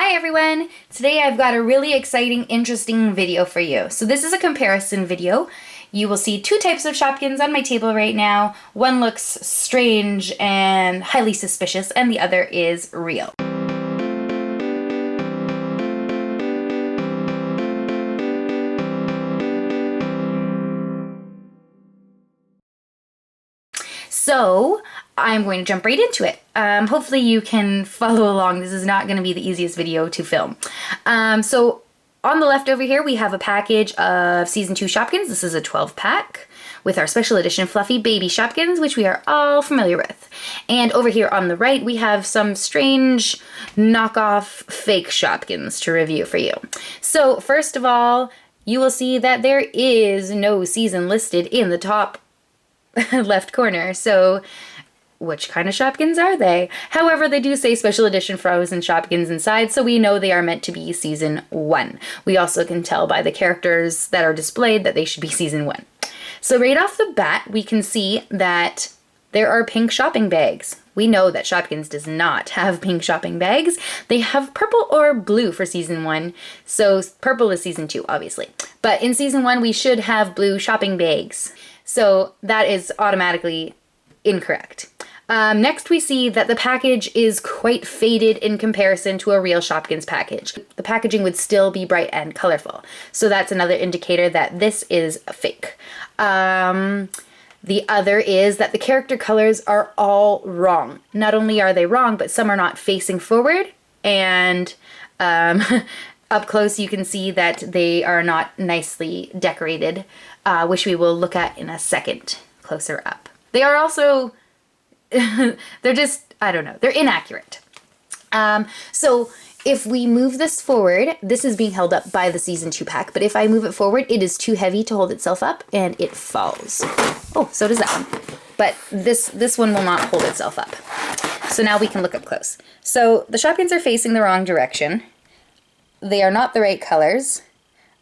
Hi everyone! Today I've got a really exciting, interesting video for you. So this is a comparison video. You will see two types of Shopkins on my table right now. One looks strange and highly suspicious, and the other is real. So I'm going to jump right into it. Hopefully you can follow along. This is not going to be the easiest video to film. So on the left over here we have a package of Season 2 Shopkins. This is a 12 pack with our special edition fluffy baby Shopkins, which we are all familiar with. And over here on the right we have some strange knockoff fake Shopkins to review for you. So first of all, you will see that there is no season listed in the top left corner. So which kind of Shopkins are they? However, they do say special edition frozen Shopkins inside, so we know they are meant to be season 1. We also can tell by the characters that are displayed that they should be season 1. So right off the bat, we can see that there are pink shopping bags. We know that Shopkins does not have pink shopping bags. They have purple or blue for season 1. So purple is season 2, obviously. But in season 1, we should have blue shopping bags. So that is automatically incorrect. Next we see that the package is quite faded in comparison to a real Shopkins package. The packaging would still be bright and colorful. So that's another indicator that this is fake. The other is that the character colors are all wrong. Not only are they wrong, but some are not facing forward, and up close you can see that they are not nicely decorated, which we will look at in a second closer up. They are also, they're just, I don't know, they're inaccurate. So if we move this forward, this is being held up by the season 2 pack, but if I move it forward, it is too heavy to hold itself up and it falls. Oh, so does that one. But this one will not hold itself up. So now we can look up close. So the Shopkins are facing the wrong direction. They are not the right colors.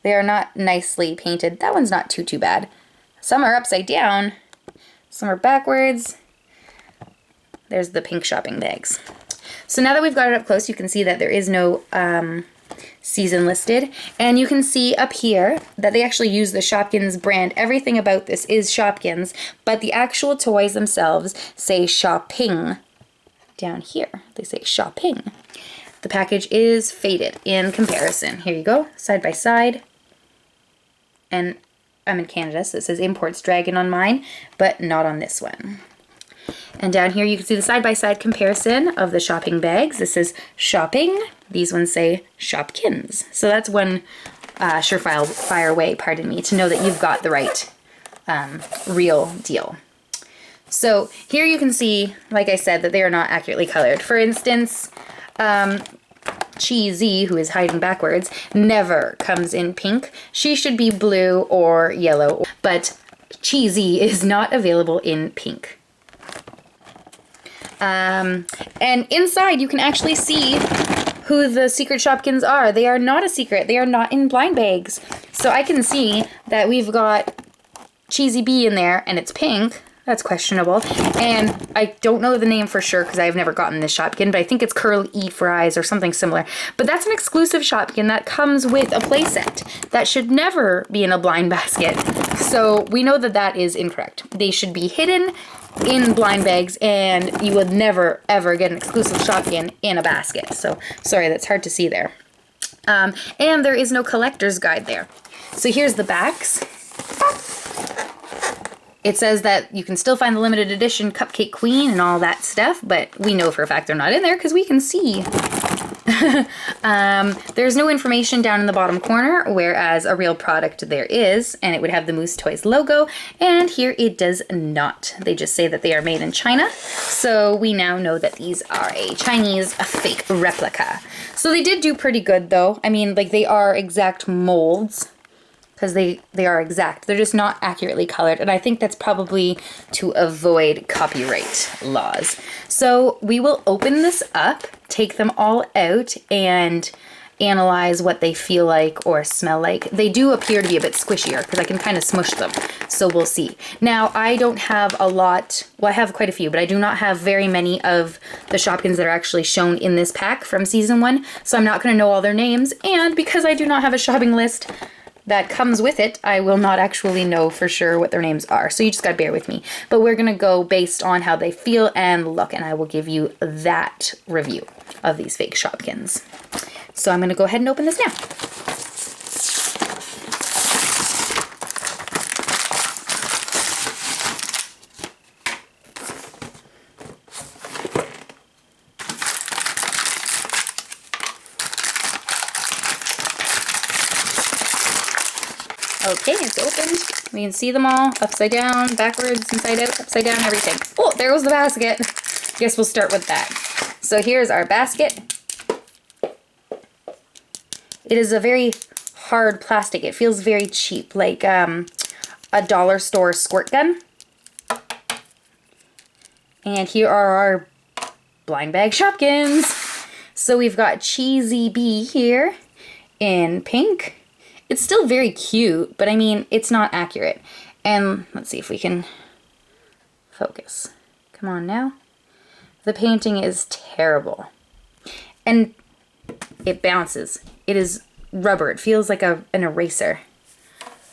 They are not nicely painted. That one's not too bad. Some are upside down. Some are backwards. There's the pink shopping bags. So now that we've got it up close, you can see that there is no season listed. And you can see up here that they actually use the Shopkins brand. Everything about this is Shopkins, but the actual toys themselves say shopping. Down here, they say shopping. The package is faded in comparison. Here you go, side by side. And I'm in Canada, so it says Imports Dragon on mine, but not on this one. And down here you can see the side-by-side comparison of the shopping bags. This is shopping. These ones say Shopkins. So that's one surefire way, pardon me, to know that you've got the right real deal. So here you can see, like I said, that they are not accurately colored. For instance, Cheesy, who is hiding backwards, never comes in pink. She should be blue or yellow, but Cheesy is not available in pink. And inside you can actually see who the secret Shopkins are. They are not a secret. They are not in blind bags. So I can see that we've got Cheesy Bee in there and it's pink. That's questionable. And I don't know the name for sure because I've never gotten this Shopkin, but I think it's Curl E Fries or something similar. But that's an exclusive Shopkin that comes with a playset. That should never be in a blind basket. So we know that that is incorrect. They should be hidden in blind bags, and you would never ever get an exclusive Shopkin in a basket. So sorry, that's hard to see there. And there is no collector's guide there. So here's the backs. It says that you can still find the limited edition Cupcake Queen and all that stuff, but we know for a fact they're not in there because we can see. There's no information down in the bottom corner, whereas a real product there is, and it would have the Moose Toys logo, and here it does not. They just say that they are made in China, so we now know that these are a Chinese fake replica. So they did do pretty good though. I mean, like, they are exact molds, because they are exact. They're just not accurately colored, and I think that's probably to avoid copyright laws. So we will open this up, take them all out, and analyze what they feel like or smell like. They do appear to be a bit squishier because I can kind of smush them, so we'll see. Now, I don't have a lot, well, I have quite a few, but I do not have very many of the Shopkins that are actually shown in this pack from season 1, so I'm not going to know all their names, and because I do not have a shopping list that comes with it, I will not actually know for sure what their names are, so you just gotta bear with me. But we're gonna go based on how they feel and look, and I will give you that review of these fake Shopkins. So I'm gonna go ahead and open this now. Okay, it's opened. We can see them all upside down, backwards, inside out, upside down, everything. Oh, there goes the basket. Guess we'll start with that. So here's our basket. It is a very hard plastic. It feels very cheap, like a dollar store squirt gun. And here are our blind bag Shopkins. So we've got Cheesy Bee here in pink. It's still very cute, but I mean, it's not accurate. And let's see if we can focus. Come on now. The painting is terrible. And it bounces. It is rubber. It feels like an eraser.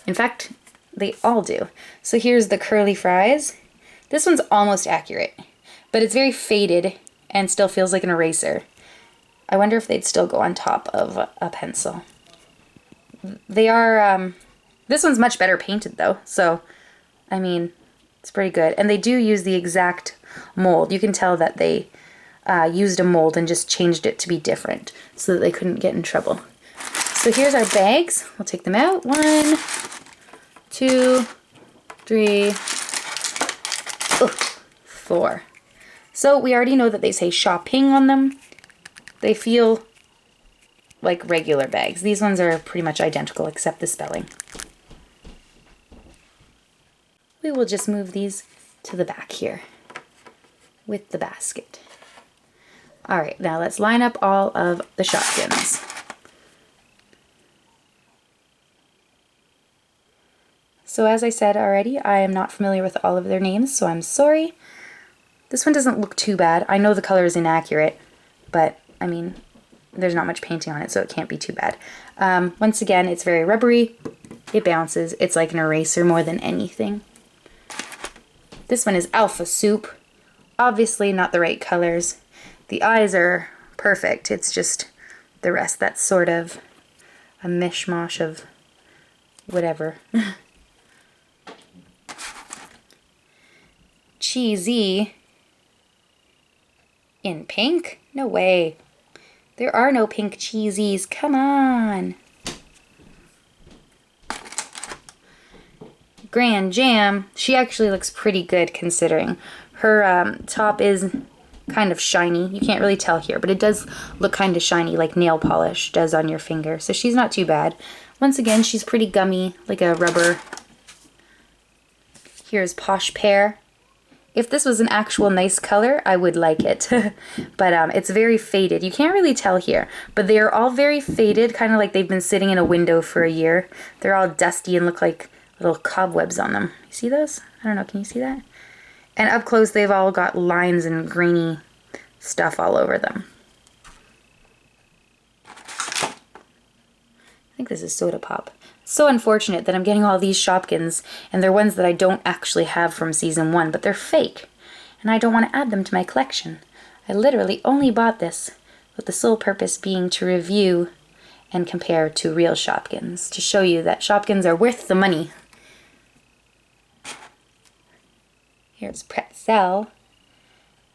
In fact, they all do. So here's the curly fries. This one's almost accurate, but it's very faded and still feels like an eraser. I wonder if they'd still go on top of a pencil. They are, this one's much better painted though, so, I mean, it's pretty good. And they do use the exact mold. You can tell that they used a mold and just changed it to be different so that they couldn't get in trouble. So here's our bags. We'll take them out. 1, 2, 3, 4. So we already know that they say shopping on them. They feel like regular bags. These ones are pretty much identical except the spelling. We will just move these to the back here with the basket. All right, now let's line up all of the Shopkins. So as I said already, I am not familiar with all of their names, so I'm sorry. This one doesn't look too bad. I know the color is inaccurate, but I mean, there's not much painting on it, so it can't be too bad. Once again, it's very rubbery. It bounces. It's like an eraser more than anything. This one is Alpha Soup. Obviously not the right colors. The eyes are perfect. It's just the rest that's sort of a mishmash of whatever. Cheesy in pink? No way. There are no pink cheesies. Come on. Grand Jam. She actually looks pretty good considering. Her top is kind of shiny. You can't really tell here, but it does look kind of shiny like nail polish does on your finger. So she's not too bad. Once again, she's pretty gummy, like a rubber. Here's Posh Pear. If this was an actual nice color, I would like it. But it's very faded. You can't really tell here, but they are all very faded, kind of like they've been sitting in a window for a year. They're all dusty and look like little cobwebs on them. You see those? I don't know, can you see that? And up close, they've all got lines and grainy stuff all over them. I think this is Soda Pop. So unfortunate that I'm getting all these Shopkins, and they're ones that I don't actually have from season 1, but they're fake, and I don't want to add them to my collection. I literally only bought this with the sole purpose being to review and compare to real Shopkins, to show you that Shopkins are worth the money. Here's Pretzel.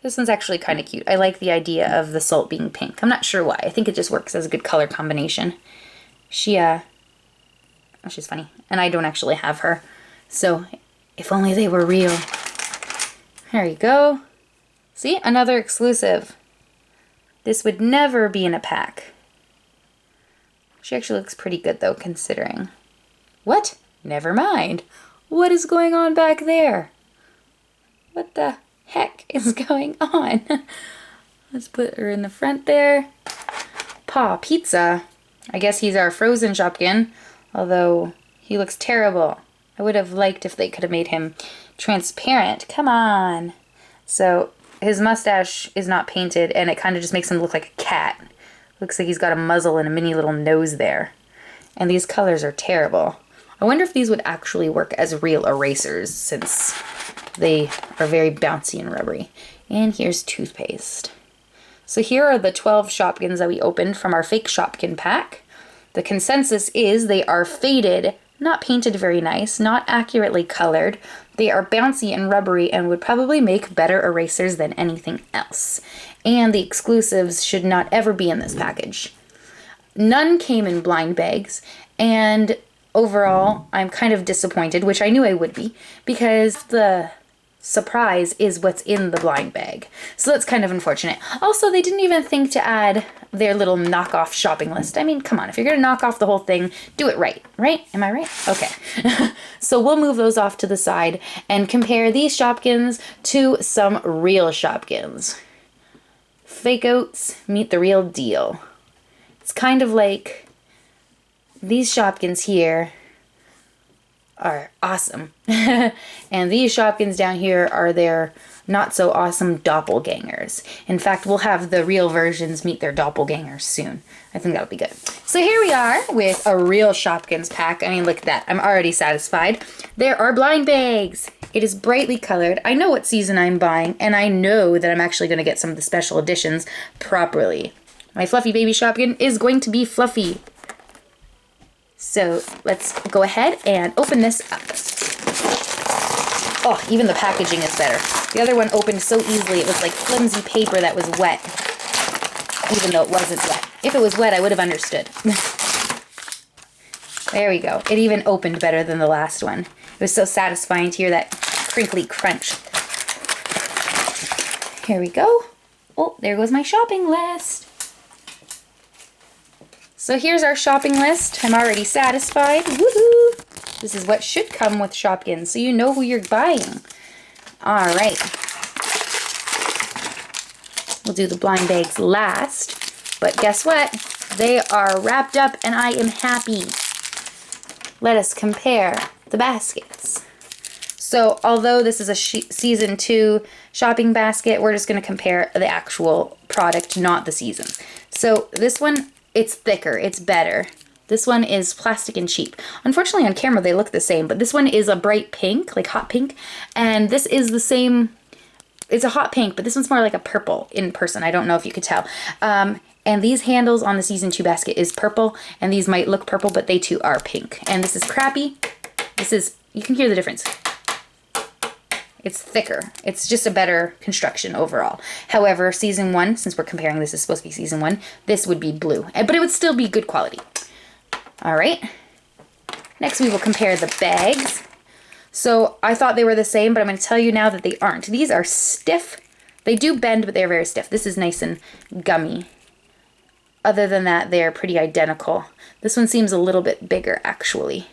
This one's actually kind of cute. I like the idea of the salt being pink. I'm not sure why. I think it just works as a good color combination. She's funny, and I don't actually have her, so if only they were real. There you go. See, another exclusive. This would never be in a pack. She actually looks pretty good though, considering. What? Never mind. What is going on back there? What the heck is going on? Let's put her in the front there. Paw Pizza. I guess he's our frozen Shopkin, although he looks terrible. I would have liked if they could have made him transparent. Come on. So his mustache is not painted, and it kind of just makes him look like a cat. Looks like he's got a muzzle and a mini little nose there. And these colors are terrible. I wonder if these would actually work as real erasers, since they are very bouncy and rubbery. And here's toothpaste. So here are the 12 Shopkins that we opened from our fake Shopkin pack. The consensus is they are faded, not painted very nice, not accurately colored. They are bouncy and rubbery and would probably make better erasers than anything else. And the exclusives should not ever be in this package. None came in blind bags, and overall, I'm kind of disappointed, which I knew I would be, because the surprise is what's in the blind bag. So that's kind of unfortunate. Also, they didn't even think to add their little knockoff shopping list. I mean, come on, if you're gonna knock off the whole thing, do it right? Am I right? Okay. So we'll move those off to the side and compare these Shopkins to some real Shopkins. Fake oats meet the real deal. It's kind of like these Shopkins here are awesome. And these Shopkins down here are their not so awesome doppelgangers. In fact, we'll have the real versions meet their doppelgangers soon. I think that'll be good. So here we are with a real Shopkins pack. I mean, look at that. I'm already satisfied. There are blind bags. It is brightly colored. I know what season I'm buying, and I know that I'm actually going to get some of the special editions properly. My fluffy baby Shopkin is going to be fluffy. So let's go ahead and open this up. Oh, even the packaging is better. The other one opened so easily, it was like flimsy paper that was wet, even though it wasn't wet. If it was wet, I would have understood. There we go. It even opened better than the last one. It was so satisfying to hear that crinkly crunch. Here we go. Oh, there goes my shopping list. So here's our shopping list. I'm already satisfied. Woohoo! This is what should come with Shopkins, so you know who you're buying. All right. We'll do the blind bags last, but guess what? They are wrapped up and I am happy. Let us compare the baskets. So although this is a season 2 shopping basket, we're just going to compare the actual product, not the season. So this one, it's thicker, it's better. This one is plastic and cheap. Unfortunately on camera they look the same, but this one is a bright pink, like hot pink, and this is the same, it's a hot pink, but this one's more like a purple in person. I don't know if you could tell. And these handles on the season 2 basket is purple, and these might look purple, but they too are pink. And this is crappy. This is, you can hear the difference. It's thicker. It's just a better construction overall. However, season 1, since we're comparing, this is supposed to be season 1, this would be blue, but it would still be good quality. All right. Next we will compare the bags. So I thought they were the same, but I'm going to tell you now that they aren't. These are stiff. They do bend, but they're very stiff. This is nice and gummy. Other than that, they're pretty identical. This one seems a little bit bigger, actually.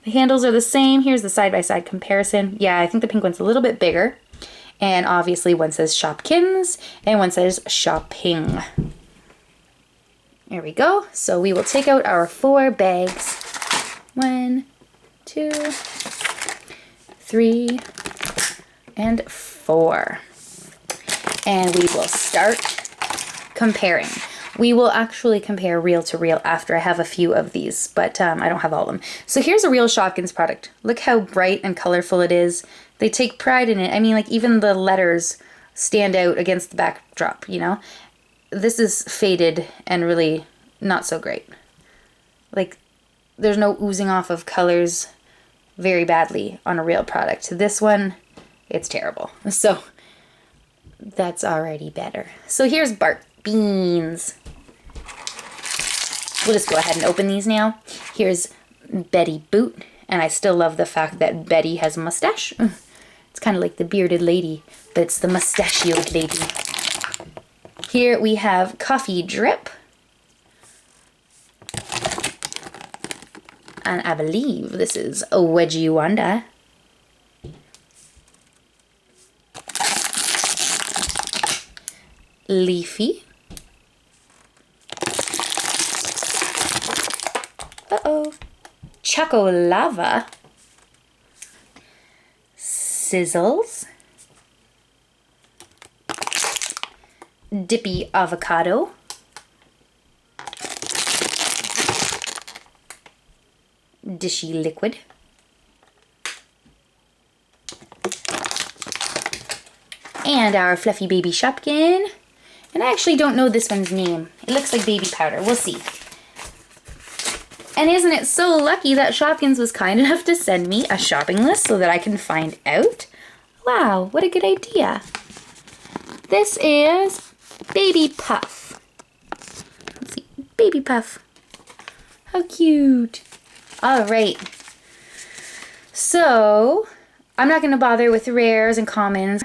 The handles are the same. Here's the side-by-side comparison. Yeah, I think the pink one's a little bit bigger. And obviously one says Shopkins and one says Shopping. There we go. So we will take out our 4 bags. 1, 2, 3, and 4. And we will start comparing. We will actually compare reel to reel after I have a few of these, but I don't have all of them. So here's a real Shopkins product. Look how bright and colorful it is. They take pride in it. I mean, like even the letters stand out against the backdrop, you know? This is faded and really not so great. Like, there's no oozing off of colors very badly on a real product. This one, it's terrible. So that's already better. So here's Bart Beans. We'll just go ahead and open these now. Here's Betty Boot, and I still love the fact that Betty has a mustache. It's kind of like the bearded lady, but it's the mustachioed lady. Here we have Coffee Drip. And I believe this is a Wedgie Wanda. Leafy. Uh-oh. Choco Lava. Sizzles. Dippy Avocado. Dishy Liquid. And our fluffy baby Shopkin. And I actually don't know this one's name. It looks like baby powder. We'll see. And isn't it so lucky that Shopkins was kind enough to send me a shopping list so that I can find out? Wow, what a good idea. This is Baby Puff. Let's see, Baby Puff. How cute. All right. So, I'm not going to bother with rares and commons.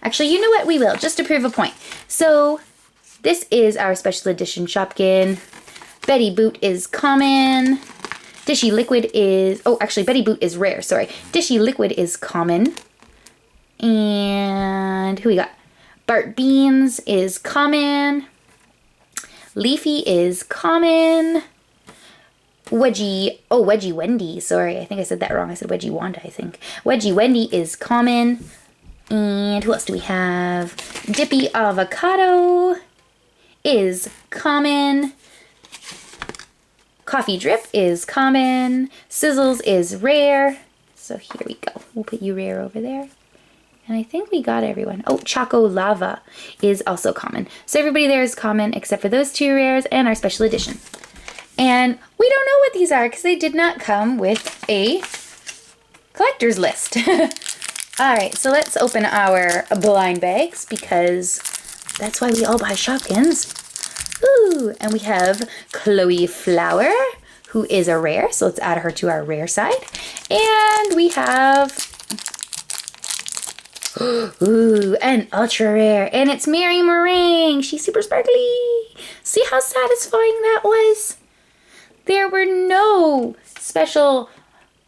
Actually, you know what? We will, just to prove a point. So, this is our special edition Shopkin. Betty Boot is common. Dishy Liquid is... Oh, actually, Betty Boot is rare, sorry. Dishy Liquid is common. And who we got? Bart Beans is common. Leafy is common. Wedgie Wendy, sorry, I think I said that wrong. I said Wedgie Wanda, I think. Wedgie Wendy is common. And who else do we have? Dippy Avocado is common. Coffee Drip is common. Sizzles is rare. So here we go. We'll put you rare over there. And I think we got everyone. Oh, Choco Lava is also common. So everybody there is common except for those two rares and our special edition. And we don't know what these are because they did not come with a collector's list. All right, so let's open our blind bags because that's why we all buy Shopkins. Ooh, and we have Chloe Flower, who is a rare, so let's add her to our rare side. And we have, ooh, an ultra rare, and it's Mary Meringue. She's super sparkly. See how satisfying that was? There were no special,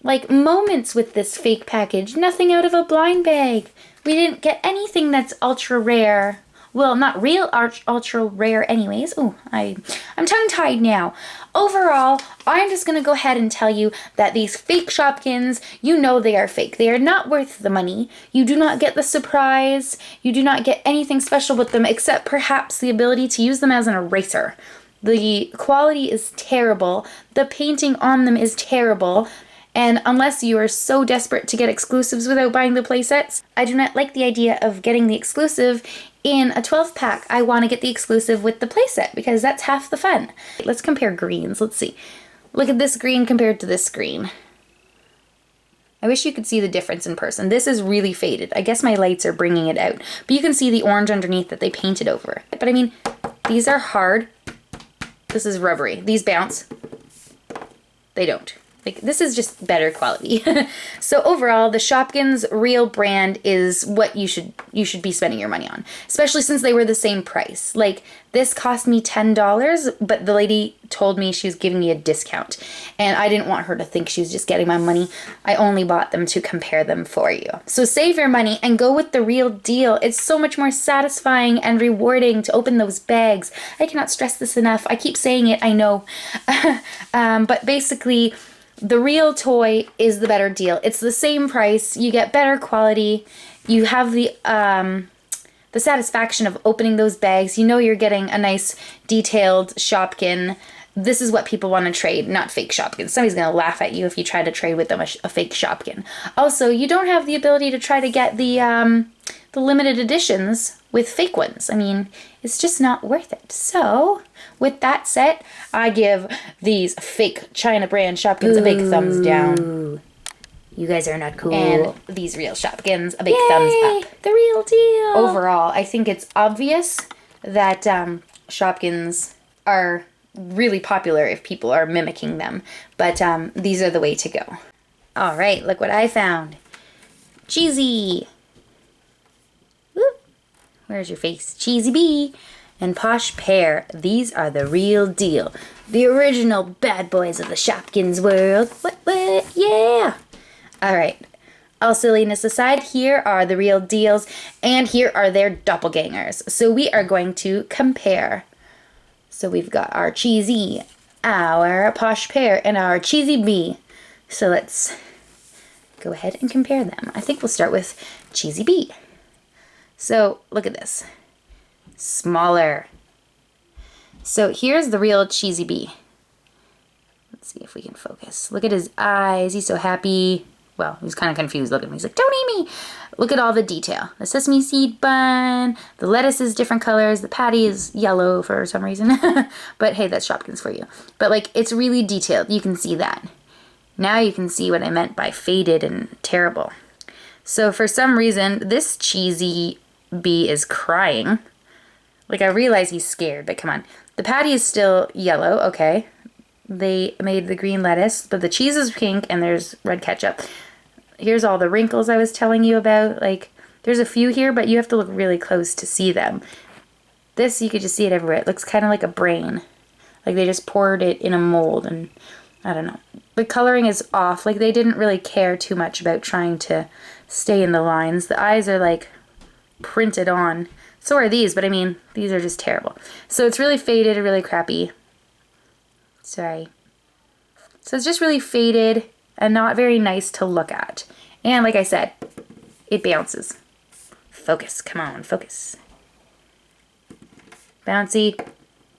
like, moments with this fake package. Nothing out of a blind bag. We didn't get anything that's ultra rare. Well, not real ultra rare anyways. Oh, I'm tongue-tied now. Overall, I'm just going to go ahead and tell you that these fake Shopkins, you know they are fake. They are not worth the money. You do not get the surprise. You do not get anything special with them except perhaps the ability to use them as an eraser. The quality is terrible. The painting on them is terrible. And unless you are so desperate to get exclusives without buying the playsets, I do not like the idea of getting the exclusive in a 12 pack. I want to get the exclusive with the playset because that's half the fun. Let's compare greens. Let's see. Look at this green compared to this green. I wish you could see the difference in person. This is really faded. I guess my lights are bringing it out. But you can see the orange underneath that they painted over. But I mean, these are hard. This is rubbery. These bounce. They don't. Like, this is just better quality. So overall, the Shopkins real brand is what you should be spending your money on, especially since they were the same price. Like, this cost me $10, but the lady told me she was giving me a discount, and I didn't want her to think she was just getting my money. I only bought them to compare them for you. So save your money and go with the real deal. It's so much more satisfying and rewarding to open those bags. I cannot stress this enough. I keep saying it, I know. But basically, the real toy is the better deal. It's the same price. You get better quality. You have the satisfaction of opening those bags. You know you're getting a nice detailed Shopkin. This is what people want to trade, not fake Shopkins. Somebody's going to laugh at you if you try to trade with them a fake Shopkin. Also, you don't have the ability to try to get the limited editions with fake ones. I mean, it's just not worth it. So, with that said, I give these fake China brand Shopkins a big thumbs down. You guys are not cool. And these real Shopkins a big thumbs up. The real deal. Overall, I think it's obvious that Shopkins are really popular if people are mimicking them. But these are the way to go. All right, look what I found. Cheesy. Whoop. Where's your face? Cheesy Bee. And Posh Pear. These are the real deal. The original bad boys of the Shopkins world. What? Yeah. All right. All silliness aside, here are the real deals, and here are their doppelgangers. So we are going to compare. So we've got our Cheesy our Posh Pear and our Cheesy Bee. So let's go ahead and compare them. I think we'll start with Cheesy Bee. So look at this. Smaller. So here's the real Cheesy Bee. Let's see if we can focus. Look at his eyes. He's so happy. Well, he's kind of confused. Look at him. He's like, don't eat me. Look at all the detail. The sesame seed bun. The lettuce is different colors. The patty is yellow for some reason. But hey, that's Shopkins for you. But like, it's really detailed. You can see that. Now you can see what I meant by faded and terrible. So for some reason, this Cheesy Bee is crying. Like, I realize he's scared, but come on. The patty is still yellow. Okay. They made the green lettuce, but the cheese is pink and there's red ketchup. Here's all the wrinkles I was telling you about. Like, there's a few here, but you have to look really close to see them. This, you could just see it everywhere. It looks kind of like a brain. Like they just poured it in a mold, and I don't know. The coloring is off. Like, they didn't really care too much about trying to stay in the lines. The eyes are like printed on. So are these, but I mean, these are just terrible. So it's really faded, really crappy. Sorry. So it's just really faded and not very nice to look at. And like I said, it bounces. Focus, come on, focus. Bouncy,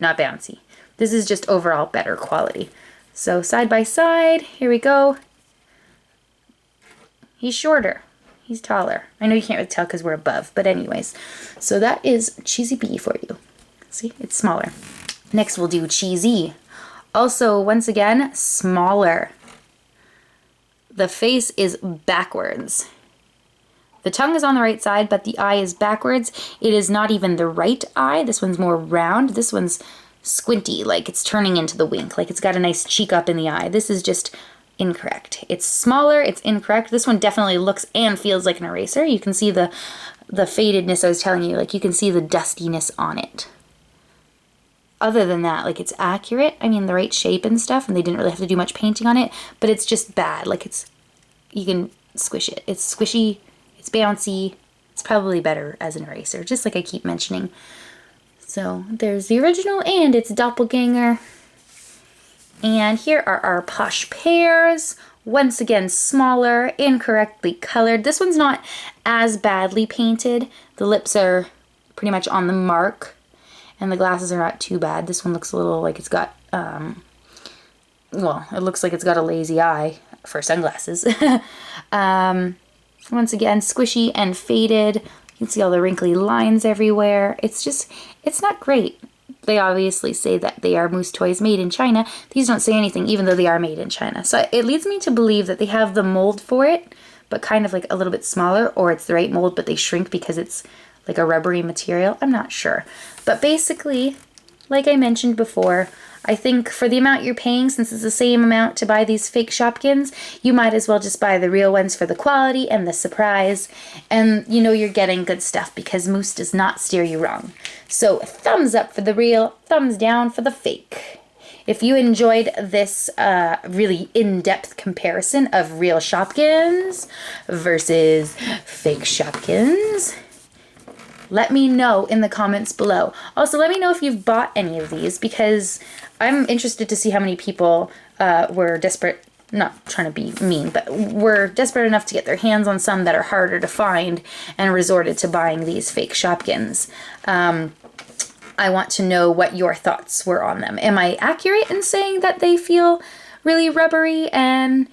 not bouncy. This is just overall better quality. So side by side, here we go. He's shorter. He's taller. I know you can't really tell because we're above, but anyways. So that is Cheesy Bee for you. See, it's smaller. Next we'll do Cheesy. Also, once again, smaller. The face is backwards. The tongue is on the right side, but the eye is backwards. It is not even the right eye. This one's more round. This one's squinty, like it's turning into the wink, like it's got a nice cheek up in the eye. This is just incorrect. It's smaller, it's incorrect. This one definitely looks and feels like an eraser. You can see the fadedness I was telling you, like you can see the dustiness on it. Other than that, like it's accurate. I mean, the right shape and stuff, and they didn't really have to do much painting on it, but it's just bad. Like you can squish it. It's squishy, it's bouncy. It's probably better as an eraser, just like I keep mentioning. So there's the original and its doppelganger. And here are our Posh Pears. Once again, smaller, incorrectly colored. This one's not as badly painted. The lips are pretty much on the mark. And the glasses are not too bad. This one looks a little like it's got, well, it looks like it's got a lazy eye for sunglasses. Once again, squishy and faded. You can see all the wrinkly lines everywhere. It's just, it's not great. They obviously say that they are Moose toys made in China. These don't say anything, even though they are made in China. So it leads me to believe that they have the mold for it, but kind of like a little bit smaller, or it's the right mold, but they shrink because it's like a rubbery material. I'm not sure. But basically, like I mentioned before, I think for the amount you're paying, since it's the same amount to buy these fake Shopkins, you might as well just buy the real ones for the quality and the surprise. And you know you're getting good stuff because Moose does not steer you wrong. So thumbs up for the real, thumbs down for the fake. If you enjoyed this really in-depth comparison of real Shopkins versus fake Shopkins, let me know in the comments below. Also, let me know if you've bought any of these, because I'm interested to see how many people were desperate, not trying to be mean, but were desperate enough to get their hands on some that are harder to find and resorted to buying these fake Shopkins. I want to know what your thoughts were on them. Am I accurate in saying that they feel really rubbery and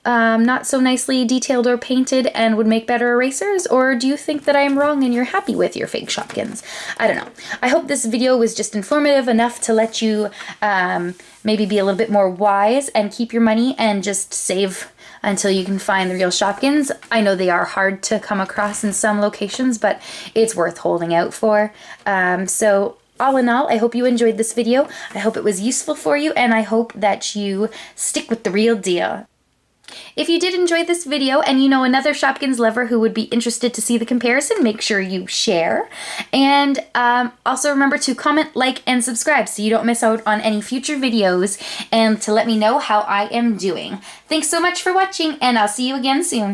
not so nicely detailed or painted and would make better erasers? Or do you think that I am wrong and you're happy with your fake Shopkins? I don't know. I hope this video was just informative enough to let you maybe be a little bit more wise and keep your money and just save until you can find the real Shopkins. I know they are hard to come across in some locations, but it's worth holding out for. So all in all, I hope you enjoyed this video. I hope it was useful for you, and I hope that you stick with the real deal. If you did enjoy this video and you know another Shopkins lover who would be interested to see the comparison, make sure you share. And also remember to comment, like, and subscribe so you don't miss out on any future videos, and to let me know how I am doing. Thanks so much for watching, and I'll see you again soon.